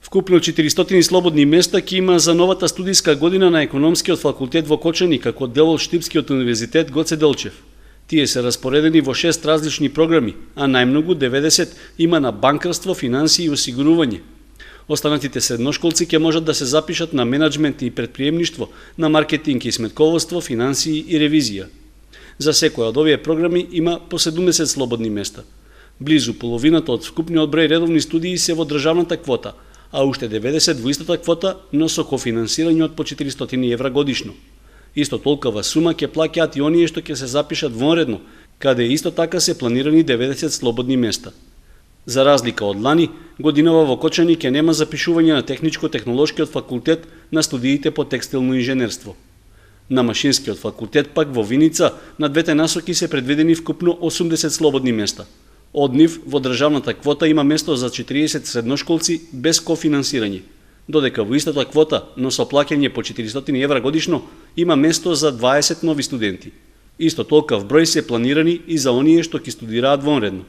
Вкупно 400 слободни места ќе има за новата студиска година на Економскиот факултет во Кочани како дел од Штипскиот универзитет Гоце Делчев. Тие се распоредени во 6 различни програми, а најмногу 90 има на банкарство, финансии и осигурување. Останатите средношколци ќе можат да се запишат на менаџмент и предприемништво, на маркетинг и сметководство, финансии и ревизија. За секоја од овие програми има по 70 слободни места. Близу половината од вкупниот број редовни студии се во државната квота, а уште 90 во истата квота, но со кофинансирање од по 400 евра годишно. Исто толкова сума ќе плаќаат и оние што ќе се запишат вонредно, каде исто така се планирани 90 слободни места. За разлика од лани, годинава во Кочани ќе нема запишување на Техничко-технолошкиот факултет на студиите по текстилно инженерство. На Машинскиот факултет пак во Виница на двете насоки се предвидени вкупно 80 слободни места. Од нив во државната квота има место за 40 средношколци без кофинансирање, додека во истата квота, но со плаќање по 400 евра годишно, има место за 20 нови студенти. Исто толков број се планирани и за оние што ќе студираат вонредно.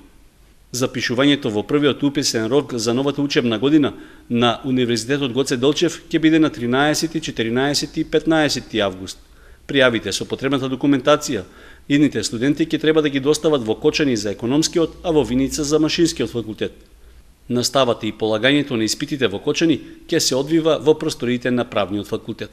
Запишувањето во првиот уписен рок за новата учебна година на Универзитетот Гоце Делчев ќе биде на 13, 14 и 15 август. Пријавите со потребната документација. Идните студенти ќе треба да ги достават во Кочани за економскиот, а во Виница за Машинскиот факултет. Наставата и полагањето на испитите во Кочани ќе се одвива во просториите на правниот факултет.